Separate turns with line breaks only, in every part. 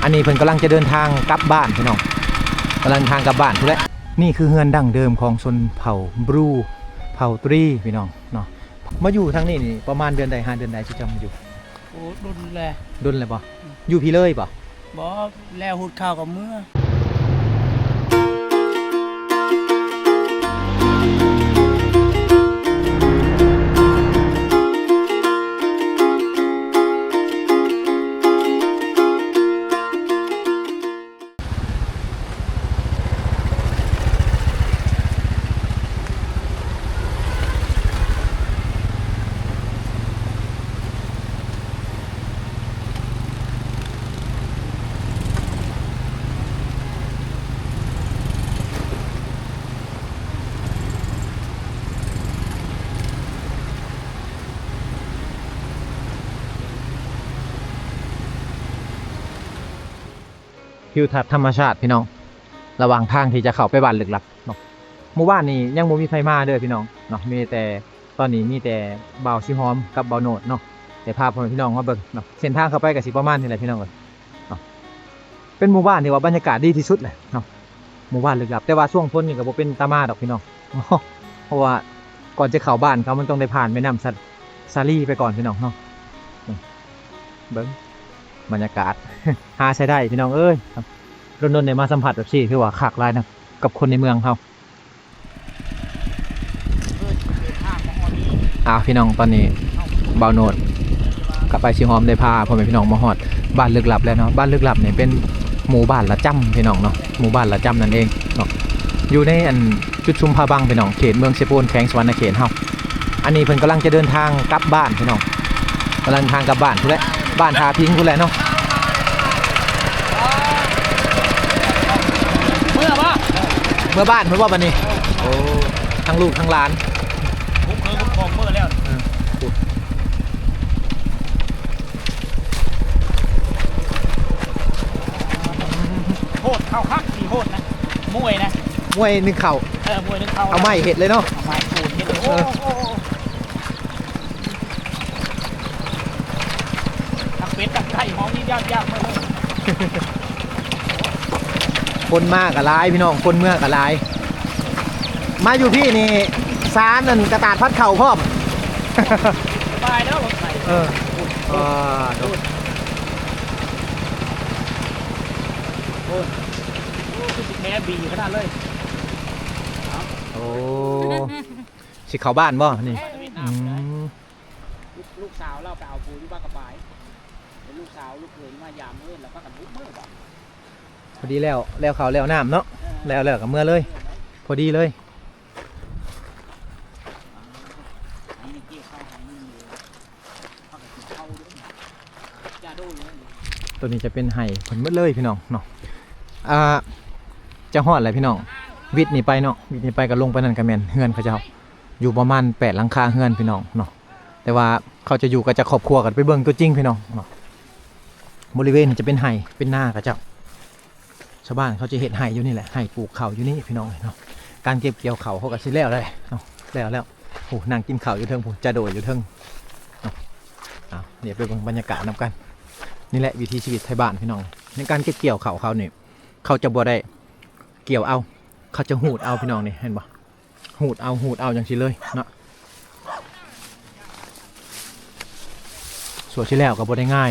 อันนี้เพิ่นกำลังจะเดินทางกลับบ้านพี่น้องกำลังทางกลับบ้านทุเรศนี่คือเฮือนดั้งเดิมของชนเผ่าบรูเผ่าตรีพี่น้องเนาะมาอยู่ทางนี้นี่ประมาณเดือนใด5เดือนใดที่จะมาอยู่
โอ้ดุนแหละ
ดุนเลยป่ะอยู่พี่เลยป่ะ
บ่แล้วหุดข้าวกับเมื่อ
ทิวทัศน์ธรรมชาติพี่น้องระหว่างทางที่จะเข้าไปบ้านลึกลับเนาะเมื่อวานนี้ยังบ่มีไฟมาเด้อพี่น้องเนาะมีแต่ตอนนี้มีแต่เบาชิฮอมกับเบาโนดเนาะแต่พาพ่อพี่น้องมาเบิ่งเนาะเส้นทางเข้าไปก็สิประมาณนี้แหละพี่น้องเนาะเป็นหมู่บ้านที่ว่าบรรยากาศดีที่สุดเลยเนาะหมู่บ้านลึกลับแต่ว่าช่วงพ้นนี่ก็บ่เป็นตามาดอกพี่น้องเพราะว่าก่อนจะเข้าบ้านเขามันต้องได้ผ่านแม่น้ำซาลีไปก่อนพี่น้องเนาะเบิ่งบรรยากาศหาใช้ได้พี่น้องเอ้ยรถนนท์เนี่ยมาสัมผัสแบบซี่คือว่าขากลายนะกับคนในเมืองเขาพี่น้องตอนนี้เบาโนดกับไปชิฮอมได้พาพ่อแม่พี่น้องมาฮอดบ้านลึกลับแล้วเนาะบ้านลึกลับเนี่ยเป็นหมู่บ้านละจ้ำพี่น้องเนาะหมู่บ้านละจ้ำนั่นเองเนาะอยู่ในอันจุดชุมพาบังพี่น้องเขตเมืองเชโปนแขวงสวรรณเขตเฮาอันนี้เพิ่นกำลังจะเดินทางกลับบ้านพี่น้องกำลังทางกลับบ้านพุ่นแหละบ้านทาพิงพุ่นแหละเนาะเมื่อบ้านเมื่อว่าบันนี้โอ้ทั้งลูกทั้งหลาน
ผมเคยผมของเมื่อแล้วโหดเข้าคักสีโหดนะมวยนะ
มวยนึงเข่าม
วยนึงเข่า
เอาไม้เห็ดเลยเนาะ
ไม้ปูนเห็ดเลยโอ้ตักเป็ดตักไก่หอมนี่ยากมากเลย
คนมากกับลายพี่น้องคนเมื่อกับลายมาอยู่พี่นี่ซานั่นกระตาดพัดเข่าพร้อม
สบายแล้วรถไถคือสิแม่บีขนาดเลย
โอ้สิเขาบ้านบ่นี่
ลูกสาวเราไปเอาปูที่บ้านกระบายลูกสาวลูกเขยมายามเมื่อแล้วก็กันบุกเมื่อบ่
พอดีแล้วเขาแล้วน้ำเนาะแล้วกับเมื่อเลยพอดีเลยตัวนี้จะเป็นไห่ผลเมื่อเลยพี่น้องเนาะจะหอดอะไรพี่น้องวิทย์นี่ไปเนาะวิทย์นี่ไปก็ลงไปนั่นกระแมนเฮือนเขาเจ้าอยู่ประมาณ8หลังคาเฮือนพี่น้องเนาะแต่ว่าเขาจะอยู่กับจะครอบครัวกันไปเบิ่งตัวจริงพี่น้องเนาะบริเวณจะเป็นไห่เป็นหน้าเขาเจ้าชาวบ้านเขาจะเห็ดไห่อยู่นี่แหละไห่ปลูกเขาอยู่นี่พี่น้องเนาะการเก็บเกี่ยวเขาเขาก็สิแล้วเลยเนาะแล้วโอ้นางกินเขาอยู่เทิงผมจะโดดอยู่เทิงเดี๋ยวไปเบิ่งบรรยากาศนำกันนี่แหละวิถีชีวิตไทยบ้านพี่น้องในการเก็บเกี่ยวเขาเนี่ยเขาจะบ่ได้เกี่ยวเอาเขาจะหูดเอาพี่น้องนี่เห็นปะหูดเอาอย่างนี้เลยเนาะส่วนที่แล้วก็บ่ได้ง่าย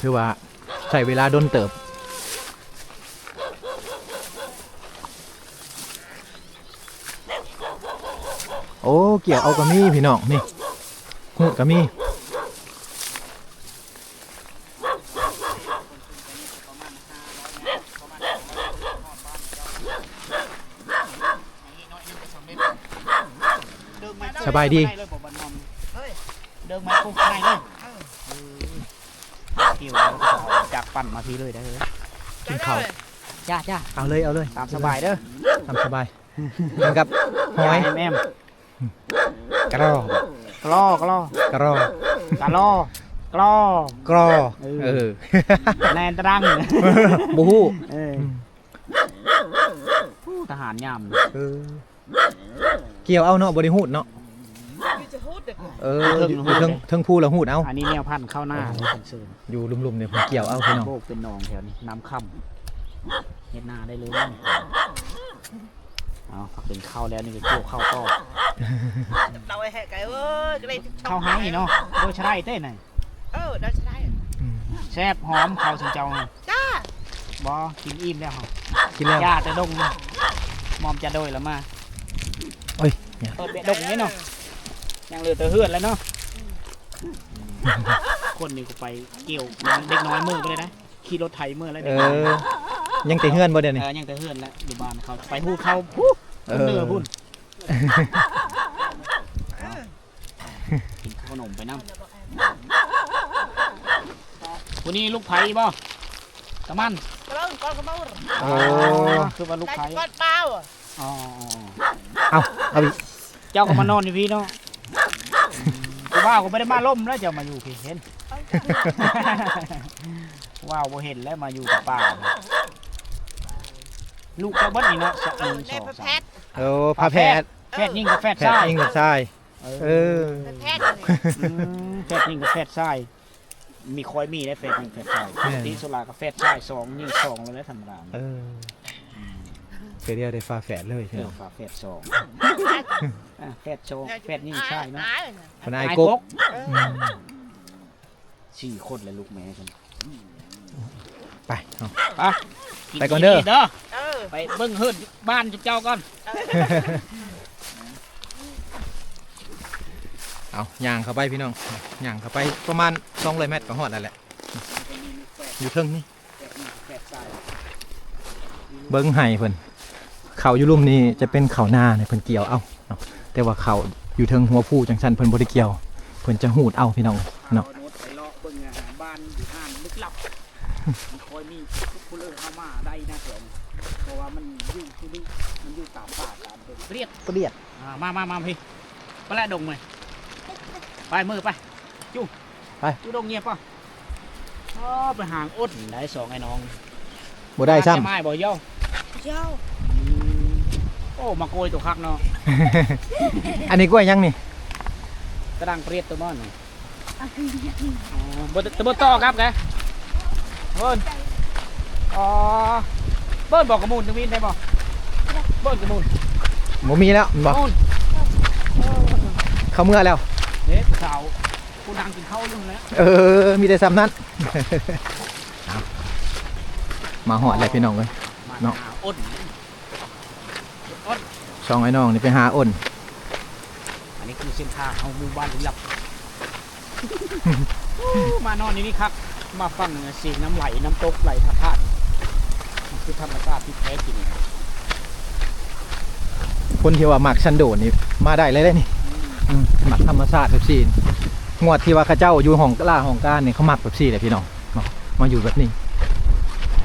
คือว่าใช้เวลาด้นเติบโอ้เกี่ยวเอากระมี่พี่น้องนี่หูดกระมี่สบายดี
เดินมาคุ้มง่ายเลยเกี่ยวจากปั่นมาทีเลยได้เลย
กินข้าว
จ้า
เอาเลย
ตามสบายเด้อ
ตามสบายนะครับหอย
แม่
กรอแนนตรัง
บูฮู ทหารยาม
เออเกี่ยวเอาเนาะบ่ได้หูดเนาะเอออยู่เทิงภูแล้วหูดเอา
อันนี้แนวพันธุ์ข้าวหน้าเลยเป็นเชิญ
อยู่ลุ่มๆเนี่ยผมเกี่ยวเอาพี่น้อง
โบกเป็นหนองแถวนี้น้ำค่ำเฮ็ดนาได้เลยเอาพักเป็นข้าวแล้วนี่ก็เกี่ยวข้าวต่อ
เราไอ้แหกไก่เอ้ยก็เลย
ข้าวให้เนาะโดยใช้ได้ไหน
ได้ใช่
แซ่บหอมข้าวสิงเจ้า
จ้า
บ่กินอิ่มแล้วเหรอ
กินแล้ว
ย่าจะดงมอมจะโดยแล้วมา
โอ้ยเนี่ย
เปิดเบะดงนี่เนาะยังเหลือแต่เฮือนแล้วเนาะคนนี่ก็ไปเกี่ยวเด็กน้อยมือไปเลยนะขี่รถไถมือแล้ว
เออยังแต่เฮือนบ่เดี๋ยวนี้
ยังแต่เฮือนแล้วอยู่บ้านเขาไปพูดเขาพูดเนื้อพุ่นกินขนมไปน้ำวันนี้ลูกไผ่บ่กระมัน
กระก้อนกระเบ้า
โอ้
คือว่าลูกไผ่
ก้อนเปล่า
อ๋อ
เอาอีก
เจ้าก็มานอนอยู่พี่เนาะกูว่าก็ไม่ได้มาล่มแล้วเจ้ามาอยู่พี่เห็นว้าวบ่เห็นแล้วมาอยู่กับป่าลูกเจ้าเบิ้ลนี่เนาะ1 2
ในพระแพทย์
โอ้พาแพทย์
แพทย์ยิ่งกับแพทย์
แพ
ท
ท
รา
ย์
ย
ยิงกับทรายเออ
แพทย์
แพทย์ยิ่งกับแพทย์ทรายมีคอยมีได้แพทย์ยิ่งแพทย์ทรายตีสุรากับแพทย์ทราย2ยิ่ง2แล้วธรรมดา
เออเคยเดียวได้ฟ้าแฝดเลยพี่น้อง
ฝาแพทย์2แพทย์2แพทย์ยิ่งทรายเนาะ
คนนายกก
4 คนเลยลูกแม่กัน
ไปเอา
ไป
ไปก่อนเด้อ
ไปเบิ่งเฮือนบ้านเจ้าก่อน
เอาย่างเข้าไปพี่น้องย่างเข้าไปประมาณ200 เมตรก็ฮอดแล้วแหละอยู่เทิงนี่เบิ่งไห้เพิ่นเขาอยู่ลุ่มนี้จะเป็นเขาหน้าเนี่ยเพิ่นเกี่ยวเอาเนาะแต่ว่าเขาอยู่เทิงหัวผู้จังซั่นเพิ่นบ่ได้เกี่ยวเพิ่นจะหูดเอาพี่น้องเนาะ
ไปเลาะเบิ่งบ้านอยู่ห้านลึกลับมันคอยมีผู้เลิกเข้ามาได้นะเถอะเพราะว่ามันอยู่ที่นี่มันอยู่ตามป่าตามเรียก
เปรียด
มาพี่ไปแล้วดงเลยไปมือไปจู้
ไป
จู้ดงเงียบป่ะไปห่างอดได้2ไอ้น้อง
บ่ได้ซ้ำ
ไม้บ่เย่า
เจ้า
โอ้มาโกยตัวคักเนาะ
อันนี้กล้วยยังนี่
กระดังเปรียดตัวมันบ่ต่อครับแกเบิ้ลเบิ้ลบอกกระมูลจะวินได้บ่เบิ้ลกระมูล
บ่มีแล้วบ่เขาเมื่อแล้ว
เด็กสาวผู้ดังกินข้าวอยู่แล้ว
มีแต่ซ้ำนั้น มาหอดเลยพี่น้องเลย เนาะ
อ้น
ช่องไอ้น้องนี่ไปหาอ้น
อันนี้คือเส้นทางเอาหมู่บ้านลึกลับ มานอนอยู่นี่ครับมาฟังเสียงน้ำไหลน้ำตกไหลธาตุธาตุมันคือธรรมชาติที่แท้จริง
คนที่ว่าหมักชันโดดนี่มาได้เลยได้นี่หมักธรรมชาติแบบซี่งวดที่ว่าเข้าเจ้าอยู่ห้องล่าห้องการนี่เขาหมักแบบซี่เลยพี่น้องเนาะมาอยู่แบบนี้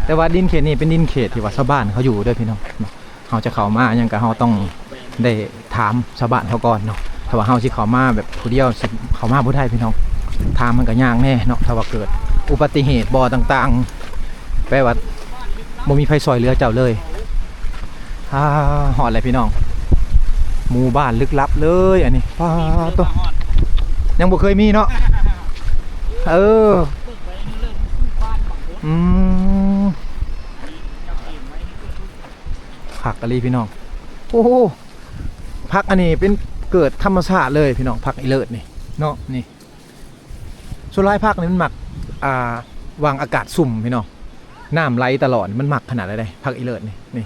แต่ว่าดินเขตนี่เป็นดินเขตที่ว่าชาวบ้านเขาอยู่ด้วยพี่น้องเนาะเขาจะเข้ามาอย่างกับเขาต้องได้ถามชาวบ้านเขาก่อนเนาะถ้าว่าเขาสิเข้ามาแบบผู้เดียวสิเข้ามาบ่ได้พี่น้องทางมันก็ยากแน่เนาะถ้าว่าเกิดอุบัติเหตุบ่อต่างๆแปลว่าบ่มีไฟซอยเหลือเจ้าเลยหอดเลยพี่น้องหมู่บ้านลึกลับเลยอันนี้ป้าตัวยังบ่เคยมีเนาะผักอะไรพี่น้องโอ้โหผักอันนี้เป็นเกิดธรรมชาติเลยพี่น้องผักอีเลิศนี่เนาะนี่ส่วนหลายผักนี่มันหมักวางอากาศสุ่มพี่น้องน้ำไหลตลอดมันหมักขนาดอะไรผักอีเลิศนี่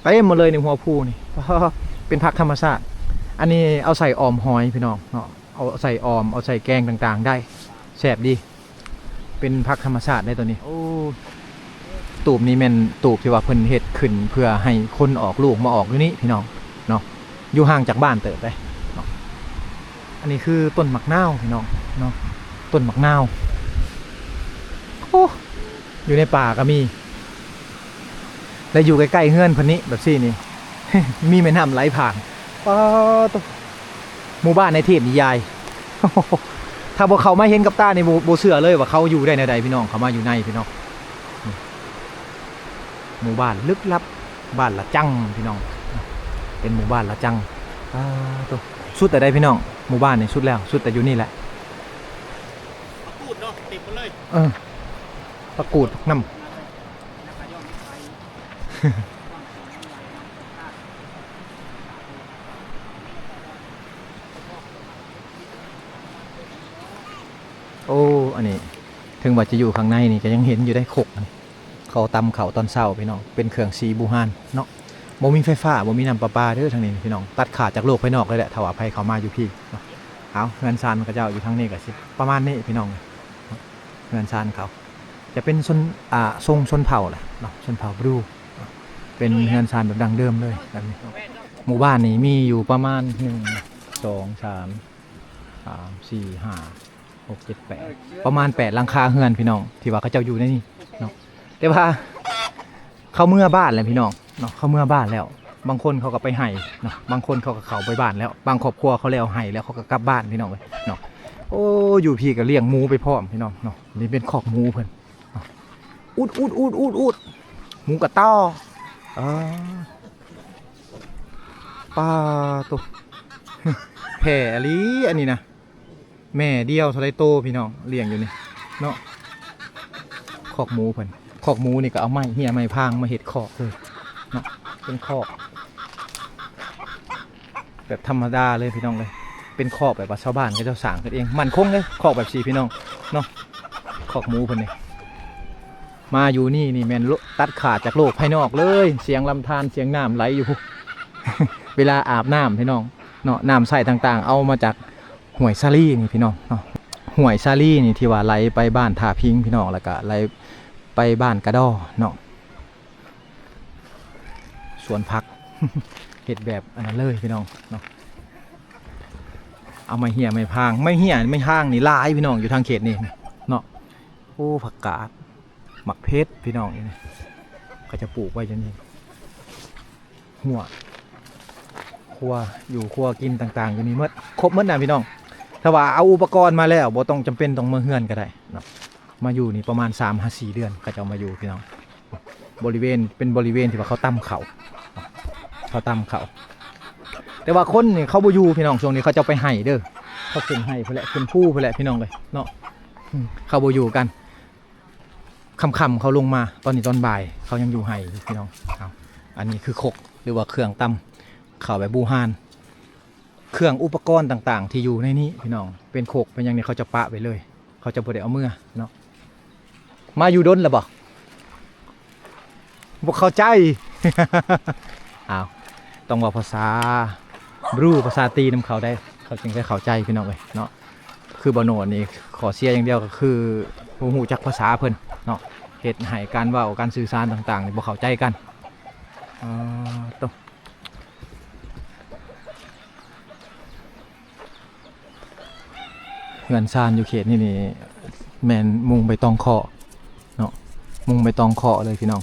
ไปหมดเลยในหัวผู้นี่เป็นผักธรรมชาติอันนี้เอาใส่ออมหอยพี่น้องเนาะเอาใส่ออมเอาใส่แกงต่างๆได้แซ่บดีเป็นผักธรรมชาติได้ตัวนี้โอ้ตูบนี้แม่นตูบที่ว่าเพิ่นเฮ็ดขึ้นเพื่อให้คนออกลูกมาออกอยู่นี่พี่น้องเนาะอยู่ห่างจากบ้านเติบไปเนาะอันนี้คือต้นหมักนาวพี่น้องเนาะต้นหมักนาวโอ้อยู่ในป่าก็มีและอยู่ใกล้ๆเฮือนคนนี้แบบซี่นี่ มีแม่น้ำไหลผ่านหมู่บ้านในเทพนิยาย ถ้าพวกเขามาเห็นกับตาในโบเสือเลยว่าเขาอยู่ได้ในใดพี่น้องเขามาอยู่ในพี่น้องหมู่บ้านลึกลับบ้านละจังพี่น้อง เป็นหมู่บ้านละจังตัวสุดแต่ได้พี่น้องหมู่บ้านนี่สุดแล้วสุดแต่อยู่นี่แหละ
พูดเนาะติดมาเลย
ประกูดน้ำโอ้อันนี้ถึงว่าจะอยู่ข้างในนี่ก็ยังเห็นอยู่ได้ขกอันนี้เขาตำเขาตอนเช้าพี่น้องเป็นเครื่องสีบูฮานเนาะบ่มีไฟฟ้าบ่มีน้ำประปาเด้อทางนี้พี่น้องตัดขาดจากโลกภายนอกเลยแหละถ้าว่าภัยเขามาอยู่พี่เนาะเอาเงินซานก็เจ้าอยู่ทางนี้ก็สิประมาณนี้พี่น้องเงินซานเขาจะเป็นทรงชนเผ่าแหละเนาะชนเผ่าบรูเป็นเงินซานแบบดังเดิมเลยแบบนี้หมู่บ้านนี้มีอยู่ประมาณ1 2 3 4 5 6 7 8ประมาณ8หลังคาเฮือนพี่น้องที่ว่าเขาเจ้าอยู่ในนี่เนาะแต่ว่าเขาเมื่อบ้านแล้วพี่น้องเนาะเขาเมื่อบ้านแล้วบางคนเขาก็ไปไห้เนาะบางคนเขาก็เข้าไปบ้านแล้วบางครอบครัวเขาแล้วไห้แล้วเขาก็กลับบ้านพี่น้องเลยเนาะโอ้อยู่พี่ก็เลี้ยงหมูไปพร้อมพี่น้องเนาะนี่เป็นคอกหมูเพิ่นอุดหมูกระต้อป้าตัวแผ่อลีอันนี้นะแม่เดียวเท่าไรโตพี่น้องเลี้ยงอยู่นี่เนาะคอกหมูเพิ่นคอกหมูนี่ก็เอาไม้เหี้ยไม้พางมาเฮ็ดคอกเลยเนาะเป็นคอกแบบธรรมดาเลยพี่น้องเลยเป็นคอกแบบว่าชาวบ้านก็จะสร้างกันเองมันคงเลยคอกแบบสีพี่น้องเนาะคอกหมูเพิ่นนี่มาอยู่นี่แม่นตัดขาดจากโลกภายนอกเลยเสียงลำธารเสียงน้ำไหลอยู่ เวลาอาบน้ำพี่น้องเนาะน้ำใส่ต่างๆเอามาจากห้วยซาลี่นี่พี่น้องเนาะห้วยซาลี่นี่ที่ว่าไหลไปบ้านท่าพิงพี่น้องแล้วก็ไหลไปบ้านกระดอเนาะสวนผัก เห็ดแบบอันนั้นเลยพี่น้องเนาะเอาไม่เหี่ยไม่พางไม่เหี่ยไม่ห้างนี่ลายพี่น้องอยู่ทางเขตนี่เนาะโอ้ผักกาดหมักเพชรพี่น้องนี่เขาจะปลูกไว้จะนี่หัวครัวอยู่ครัวกินต่างๆอยู่นี่หมดครบหมดนะพี่น้องถ้าว่าเอาอุปกรณ์มาแล้วบ่ต้องจำเป็นต้องมาเฮือนก็ได้เนาะมาอยู่นี่ประมาณ3-4 เดือนก็จะเอามาอยู่พี่น้องบริเวณเป็นบริเวณที่ว่าเขาตั้มเขาแต่ว่าคนนี่เขาบ่อยู่พี่น้องช่วงนี้เขาจะไปไห้เด้อเขาขึ้นไห้เพื่อแหละขึ้นผู้เพื่อแหละพี่น้องเลยเนาะเขาบ่อยู่กันค่ำๆเขาลงมาตอนนี้ตอนบ่ายเขายังอยู่ไห้พี่น้องเอาอันนี้คือคกหรือว่าเครื่องตำเขาแบบบูฮานเครื่องอุปกรณ์ต่างๆที่อยู่ในนี้พี่น้องเป็นโคกเป็นอย่างนี้เขาจะปะไปเลยเขาจะบ่ได้เอาเมื่อเนาะมาอยู่ดนหรือเปล่าบ่เข้าใจ อ้าวต้องว่าภาษาบรูภาษาตีนำเขาได้เขาจึงได้เข้าใจพี่น้องเลยเนาะคือบโนนี่ขอเสียอย่างเดียวก็คือบ่ฮู้จักภาษาเพิ่นเนาะเหตุให้การเว้าการสื่อสารต่างๆนี่บ่เข้าใจกันต้องเงินซานอยู่เขตนี่แมนมุงใบตองเคาะเนาะมุงใบตองเคาะเลยพี่น้อง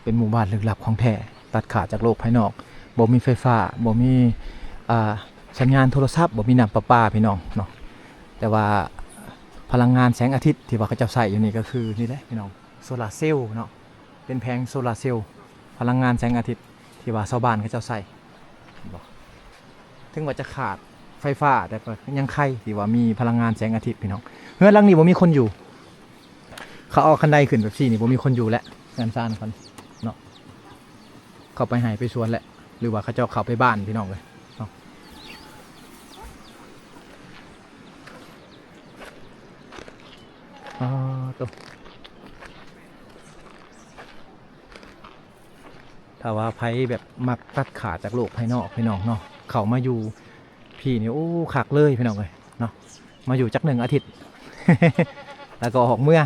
เป็นหมู่บ้านลึกลับของแท้ตัดขาดจากโลกภายนอกบ่มีไฟฟ้าบ่มีสัญญาณโทรศัพท์บ่มีน้ำประปาพี่น้องเนาะแต่ว่าพลังงานแสงอาทิตย์ที่ว่าเขาจะใส่อยู่นี่ก็คือนี่แหละพี่น้องโซลาร์เซลล์เนาะเป็นแผงโซลาร์เซลล์พลังงานแสงอาทิตย์ที่ว่าชาวบ้านเขาจะใส่ถึงว่าจะขาดไฟฟ้าแต่ก็ยังใครที่ว่ามีพลังงานแสงอาทิตย์พี่น้องเฮือนหลังนี้บ่มีคนอยู่เขาเอาคันไดขึ้นแบบนี้นี่บ่มีคนอยู่แล้วงานซ่านคนเนาะเขาไปหายไปสวนแหละหรือว่าเขาจะเข้าไปบ้านพี่น้องเลยเนาะตัวถ้าว่าไผแบบมักตัดขาดจากโลกภายนอกพี่น้องเนาะเขามาอยู่พี่นี่โอ้ขักเลยพี่น้องเลยเนาะมาอยู่จัก1 อาทิตย์ แล้วก็ออกเมื่อ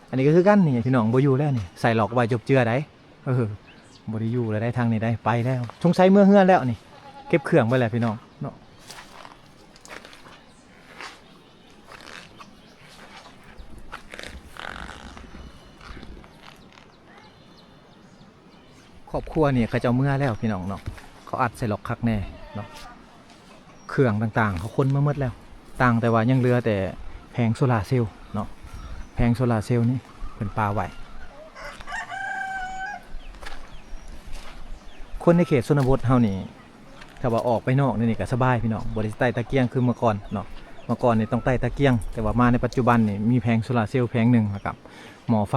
อันนี้ก็คือกันนี่พี่น้องบ่อยู่แล้วนี่ใส่หลอกไว้จบเจือได้บ่ได้อยู่แล้วได้ทางนี้ได้ไปแล้วสงสัยเมื่อเฮือนแล้วนี่เก็บเครื่องไว้แล้วพี่น้องเนาะครอบครัวนี่เขาจะเมื่อแล้วพี่น้องเนาะเขาอัดใส่หลอกคักแน่เนาะเครื่องต่างๆเขาค้นมาหมดแล้วต่างแต่ว่ายังเหลือแต่แผงโซลาร์เซลล์เนาะแผงโซลาร์เซลล์นี่เป็นปลาไหว คนในเขตชนบทเฮานี่ถ้าว่าออกไปนอกนี่ก็สบายพี่น้องบ่ได้ใต้ตะเกียงคือเมื่อก่อนเนาะเมื่อก่อนนี่ต้องใต้ตะเกียงแต่ว่ามาในปัจจุบันนี่มีแผงโซลาร์เซลล์แผงหนึงกับหม้อไฟ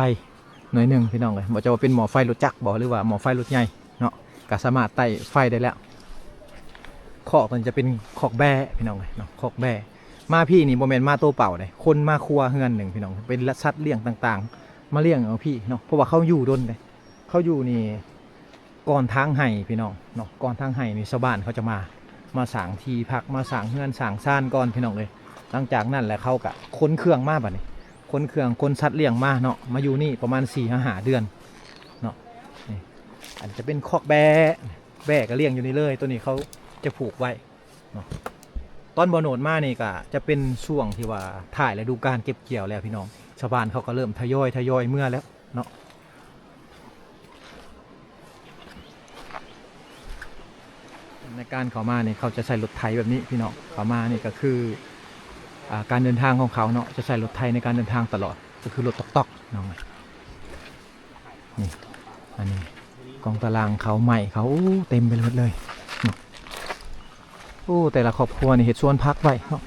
หน่วยหนึงพี่น้องเลยบ่จะว่าเป็นหม้อไฟรถจักรบ่หรือว่าหม้อไฟรถใหญ่เนาะก็สามารถใต้ไฟได้แล้วคอกมันจะเป็นคอกแบ่พี่น้องเลยเนาะคอกแบ่มาพี่นี่บ่แม่นมาโตเปล่าเลยคนมาครัวเฮือนหนึ่งพี่น้องเป็นสัตว์เลี้ยงต่างๆมาเลี้ยงเอาพี่เนาะเพราะว่าเขาอยู่ดนเลยเขาอยู่นี่ก่อนทางไห้พี่น้องเนาะก่อนทางไห้นี่ชาวบ้านเขาจะมาสร้างที่พักมาสร้างเฮือนสร้างซ่านก่อนพี่น้องเลยหลังจากนั้นแหละเขาก็ขนเครื่องมาบัดนี้ขนเครื่องคนสัตว์เลี้ยงมาเนาะมาอยู่นี่ประมาณ4-5 เดือนเนาะนี่อันจะเป็นคอกแบ่ก็เลี้ยงอยู่นี่เลยตัวนี้เขาจะผูกไว้เนาะตอนบ่โหนดมานี่ก็จะเป็นช่วงที่ว่าถ่ายฤดูกาลเก็บเกี่ยวแล้วพี่น้องชาวบ้านเขาก็เริ่มทยอยเมื่อแล้วเนาะในการเขามาเนี่ยเขาจะใส่รถไถแบบนี้พี่น้องเขามานี่ก็คือการเดินทางของเขาเนาะจะใส่รถไถในการเดินทางตลอดก็คือรถตอกน้องนี่อันนี้กองตารางเขาใหม่เขาเต็มไปหมดเลยโอ้แต่ละครอบครัวนี่เห็ดสวนพักไว้เนาะ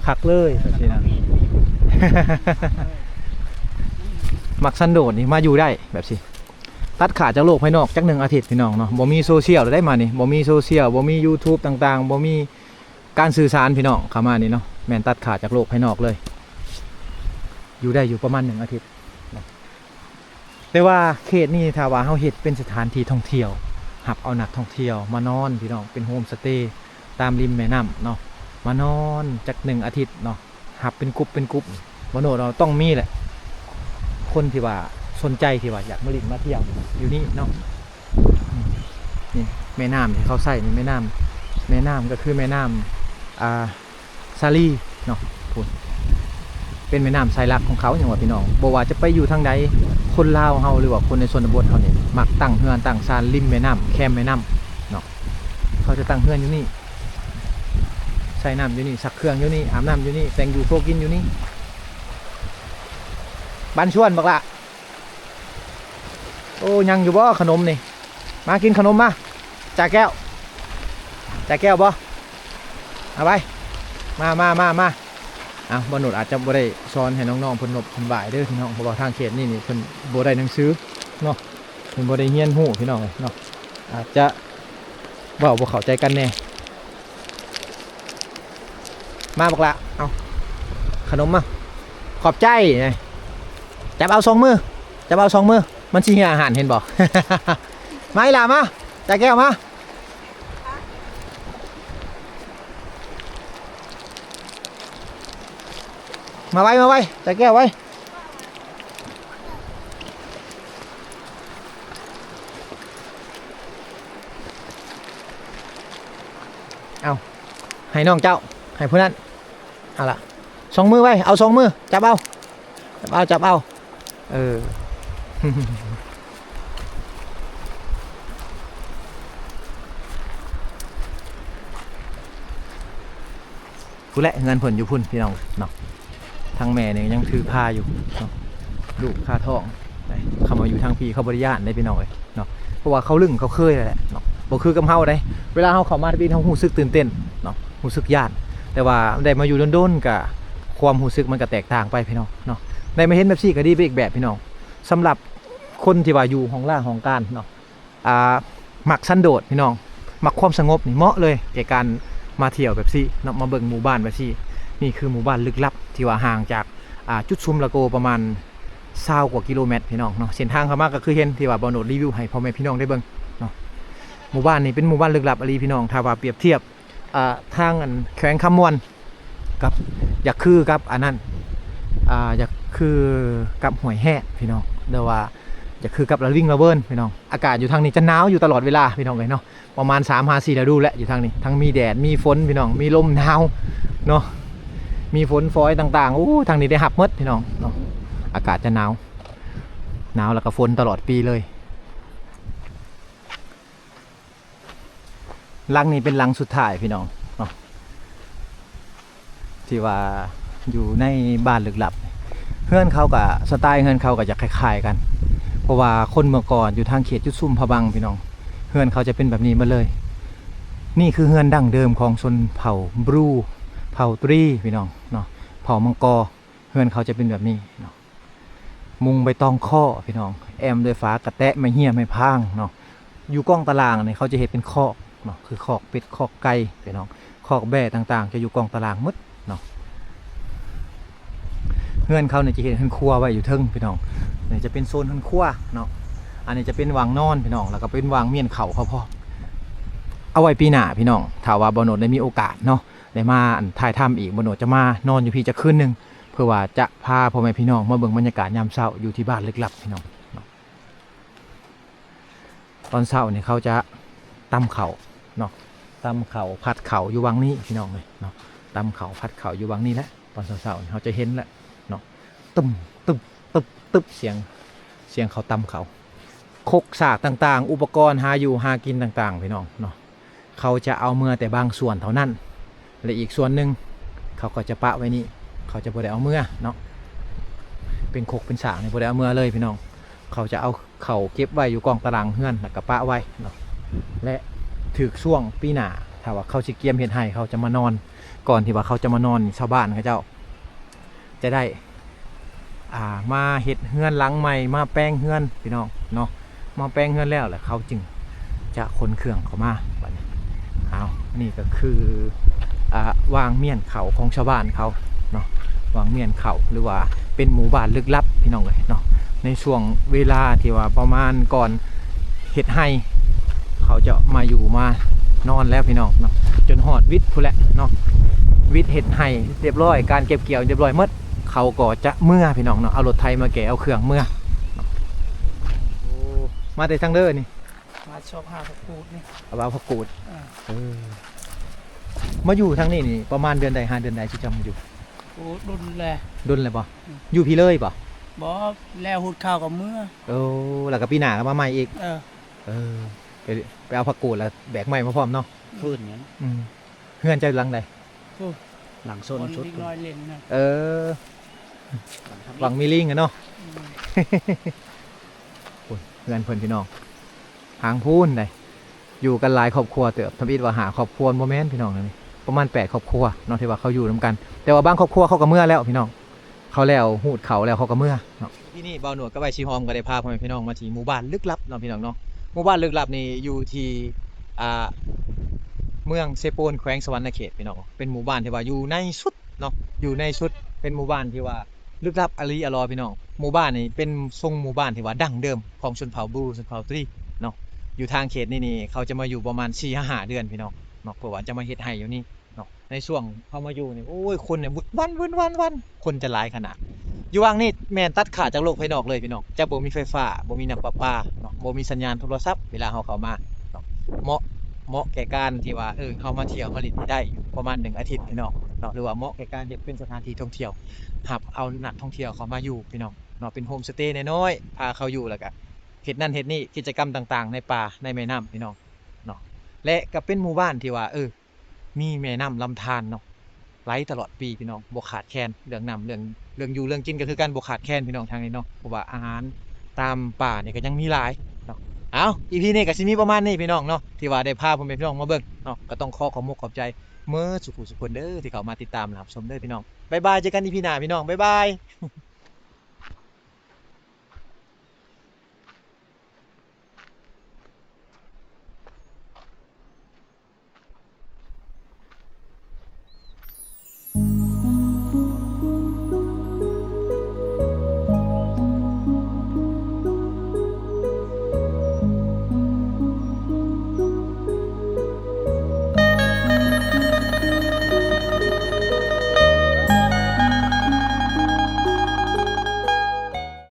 คักเลยแบบนี้นะ มักสันโดษนี่มาอยู่ได้แบบสิตัดขาดจากโลกภายนอกจัก1 อาทิตย์พี่น้องเนาะบ่มีโซเชียลได้มานี่บ่มีโซเชียลบ่มี YouTube ต่างๆบ่มีการสื่อสารพี่น้องเข้ามานี่เนาะแม่นตัดขาดจากโลกภายนอกเลยอยู่ได้อยู่ประมาณ1 อาทิตย์แต่ว่าเขตนี้ถ้าว่าเฮาเฮ็ดเป็นสถานที่ท่องเที่ยวหับเอานักท่องเที่ยวมานอนพี่น้องเป็นโฮมสเตย์ตามริมแม่น้ำเนาะมานอนจัก1 อาทิตย์เนาะหับเป็นกรุ๊ปบ่โนเราต้องมีแหละคนที่ว่าสนใจที่ว่าอยากมาลินมาเที่ยวอยู่นี่เนาะนี่แม่น้ำที่เขาใส่นี่แม่น้ำก็คือแม่น้ำซาลีเนาะพูดเป็นแม่น้ำสายหลักของเขาอย่างว่าพี่น้องบอกว่าจะไปอยู่ทางใดคนลาวเฮาหรือว่าคนในชนบทเขาเนี่ยมักตั้งเฮือนตั้งซานริมแม่น้ำแคมแม่น้ำเนาะเขาจะตั้งเฮือนอยู่นี่ใส่น้ำอยู่นี่ซักเครื่องอยู่นี่อาบน้ำอยู่นี่แต่งอยู่โฟกินอยู่นี่บ้านชวนบอกละโอ้ยังอยู่บ่ขนมนี่มากินขนมมาจ่าแก้วบ่เอาไปมาอ่ะบรรนุษอาจจะบ่ได้สอนให้น้องๆเพิ่นนบเพิ่นบ่ายเด้อพี่น้องเพราะว่าทางเขตนี่เพิ่นบ่ได้หนังสือเนาะเพิ่นบ่ได้เรียนรู้พี่น้องเนาะอาจจะเว้าบ่เข้าใจกันแน่มาบอกละเอาขนมมาขอบใจจับเอา2 มือมันสิเหี่ยอาหารเห็นบ่ มาอีหล่ามาจ่าแก้วมาไว้จ่าแก้วไว้เอาให้น้องเจ้าให้ผู้นั้นเอาล่ะ2 มือไว้เอา2 มือจับเอาผู้แหละเงินผลอยู่พุ่นพี่น้องเนาะทางแม่เนี่ยยังถือผ้าอยู่เนาะลูกผ้าทองเขามาอยู่ทางพี่เขาบริญาณได้พี่น้องเลยเนาะเพราะว่าเขาลึงเขาเคยแหละเนาะบ่คือกับเฮาได้เวลาเฮาเข้ามาที่พี่เฮารู้สึกตื่นเต้นเนาะรู้สึกญาติแต่ว่าได้มาอยู่โดนๆกับความรู้สึกมันก็แตกต่างไปพี่น้องเนาะได้มาเห็นแบบซี่ก็ดีไปอีกแบบพี่น้องสำหรับคนที่ว่าอยู่ของล่าของการเนาะมักสันโดษพี่น้องมักความสงบนี่เหมาะเลยแก่การมาเที่ยวแบบซี่เนาะมาเบิ่งหมู่บ้านแบบซี่นี่คือหมู่บ้านลึกลับที่ว่าห่างจากจุดชุมละโกประมาณ20 กว่ากิโลเมตรพี่น้องเนาะเส้นทางเข้ามาก็คือเห็นที่ว่าบ่โนดรีวิวให้พ่อแม่พี่น้องได้เบิ่งเนาะหมู่บ้านนี่เป็นหมู่บ้านลึกลับอลีพี่น้องถ้าว่าเปรียบเทียบทางแขวงคำมวนกับอยากคือกับอันนั้นอยากคือกับห้วยแห่พี่น้องเดี๋ยวว่าอยากคือกับระวิ่งระเบินพี่น้องอากาศอยู่ทางนี้จะหนาวอยู่ตลอดเวลาพี่น้องเลยเนาะประมาณ3-4 ฤดูแหละอยู่ทางนี้ทั้งมีแดดมีฝนพี่น้องมีลมหนาวเนาะมีฝนฟอยต่างๆทางนี้ได้หับมดพี่น้องเนาะอากาศจะหนาวแล้วก็ฝนตลอดปีเลยหลังนี้เป็นหลังสุดท้ายพี่น้องเนาะที่ว่าอยู่ในบ้านลึกลับเฮือนเขากับสไตล์เฮือนเขากับจะคล้ายๆกัน เพราะว่าคนเมื่อก่อนอยู่ทางเขตจุดซุ่มพะบังพี่น้องเฮือนเขาจะเป็นแบบนี้มาเลยนี่คือเฮือนดั้งเดิมของชนเผ่าบรูเผ่าตรีพี่น้องเนาะเผ่ามังกรเฮือนเขาจะเป็นแบบนี้เนาะมุงใบตองข้อพี่น้องแอมด้วยฟ้ากระแตะไม่เหี้ยไม่พางเนาะอยู่กล้องตารางเนี่ยเขาจะเห็นเป็นคอกเนาะคือคอกเป็ดคอกไก่พี่น้องคอกแบ่ต่างๆจะอยู่กล้องตารางหมดเนาะเฮือนเขาเนี่ยจะเห็นเฮือนครัวไว้อยู่เทิงพี่น้องนี่จะเป็นโซนเฮือนครัวเนาะอันนี้จะเป็นวางนอนพี่น้องแล้วก็เป็นวางเมียนเข่าเขาพ่อเอาไว้ปีหน้าพี่น้องถ้าว่าบโนดได้มีโอกาสเนาะได้มาถ่ายทำอีกบโนดจะมานอนอยู่พี่จะคืนหนึ่งเพื่อว่าจะพาพ่อแม่พี่น้องมาเบิ่งบรรยากาศยามเช้าอยู่ที่บ้านลึกลับพี่น้องตอนเช้าเนี่ยเขาจะตำเข่าเนาะตำเข่าผัดเข่าอยู่วังนี้พี่น้องเลยเนาะตำเข่าผัดเข่าอยู่วังนี้แหละตอนเช้าๆเขาจะเห็นแหละเนาะตึมตึบตึบตึบเสียงเขาตำเขาคกสากต่างๆอุปกรณ์หาอยู่หากินต่างๆพี่น้องเนาะเขาจะเอาเมื่อแต่บางส่วนเท่านั้นและอีกส่วนหนึ่งเขาก็จะปะไว้นี่เขาจะบ่ได้เอาเมื่อเนาะเป็นคกเป็นสากเนี่ยบ่ได้เอาเมื่อเลยพี่น้องเขาจะเอาเข่าเก็บไว้อยู่กองตารางเฮือนแล้วก็ปะไว้เนาะและถึกช่วงปีหน้าถ้าว่าเขาสิเกียมเฮ็ดให้เขาจะมานอนก่อนที่ว่าเขาจะมานอนชาวบ้านเขาเจ้าจะได้มาเฮ็ดเฮือนหลังใหม่มาแปลงเฮือนพี่น้องเนาะมาแปลงเฮือนแล้วแหละเขาจึงจะขนเครื่องเข้ามาบัดนี้เอานี่ก็คือวางเมียนเขาของชาวบ้านเขาเนาะวางเมียนเขาหรือว่าเป็นหมู่บ้านลึกลับพี่น้องเลยเนาะในช่วงเวลาที่ว่าประมาณก่อนเฮ็ดให้เขาจะมาอยู่มานอนแล้วพี่น้องเนาะจนหอดวิทย์พู้นแหละเนาะวิทย์เฮ็ดให้เรียบร้อยการเก็บเกี่ยวเรียบร้อยหมดเขาก็จะเมื่อพี่น้องเนาะเอารถไถมาแกะเอาเครื่องเมื่อมาแต่ทางเด้อนี่
มาชอบหาผักกูดนี่
เอาผักกูดมาอยู่ทางนี้นี่ประมาณเดือนใด5 เดือนใดที่จะมาอยู่
โอ้ดุนแล
ดุนเลยป่ะอยู่พี่เลยป่ะ
บ่แล้วหุดข้าวกับเมื่อ
โอ้แล้วก็ปีหน้าก็มาใหม่อีก
เออ
ไปเอาผักกูดแล้วแบกใหม่มาพร้อมเนาะ
ฟื้นอย่างนั้น
เฮือนจะหลังใด
หลังโซนชุดน้อยเล่นนะ
หวังมีลิงกันเนาะเฮือนเพิ่นพี่น้องหางพูนได้อยู่กันหลายครอบครัวเติบทำอิฐว่าหาครอบครัวโมเมนต์พี่น้องนี่ประมาณ8 ครอบครัวเนาะที่ว่าเขาอยู่นํกันแต่ว่าบางครอบครัวเขาก็เมื่อแล้วพี่น้องเขาแล้วหูดเขาแล้วเขาก็เมื่อเนาะที่นี่เบาหนวดก็ไปชีหอมก็ได้พาพ่อแม่พี่น้องมาที่หมู่บ้านลึกลับเนาะพี่น้องเนาะหมู่บ้านลึกลับนี่อยู่ที่เมืองเซโปนแขวงสวรรณเขตพี่น้องเป็นหมู่บ้านที่ว่าอยู่ในสุดเนาะอยู่ในสุดเป็นหมู่บ้านที่ว่าลึกลับอลีอลอพี่น้องหมู่บ้านนี่เป็นทรงหมู่บ้านที่ว่าดั้งเดิมของชนเผ่าบลูชนเผ่าตรีเนาะอยู่ทางเขตนี่เขาจะมาอยู่ประมาณ4-5 เดือนพี่น้องเนาะเพื่อว่าจะมาเฮ็ดให้อยู่นี่เนาะในช่วงเขามาอยู่นี่โอ้ยคนเนี่ยวันคนจะหลายขนาดอยู่ว่างนี่แม่นตัดขาดจากโลกภายนอกเลยพี่น้องจะบ่มีไฟฟ้าบ่มีน้ำประปาเนาะบ่มีสัญญาณโทรศัพท์เวลาเขาเข้ามาเนาะเหมาะแก่การที่ว่าเข้ามาเที่ยวผลิตได้ประมาณ1 อาทิตย์พี่น้องเนาะหรือว่าเหมาะแก่การที่เป็นสถานที่ท่องเที่ยวหับเอานักท่องเที่ยวเข้ามาอยู่พี่น้องเนาะเป็นโฮมสเตย์น้อยๆพาเขาอยู่แล้วก็เฮ็ดนั่นเฮ็ดนี่กิจกรรมต่างๆในป่าในแม่น้ำพี่น้องเนาะและก็เป็นหมู่บ้านที่ว่ามีแม่น้ำลำธารเนาะไหลตลอดปีพี่น้องบ่ขาดแคลนเรื่องน้ำเรื่องอยู่เรื่องกินก็คือการบ่ขาดแคลนพี่น้องทางนี้เนาะเพราะว่าอาหารตามป่านี่ก็ยังมีหลายเนาะเอาอีพีนี้ก็สิมีประมาณนี้พี่น้องเนาะที่ว่าได้พาพ่อแม่พี่น้องมาเบิ่งเนาะก็ต้องขอบใจเมื่อสุขุสุขคนเด้อที่เข้ามาติดตามรับชมเด้อพี่น้องบ๊ายบายเจอกันอีพีหน้าพี่น้องบ๊ายบาย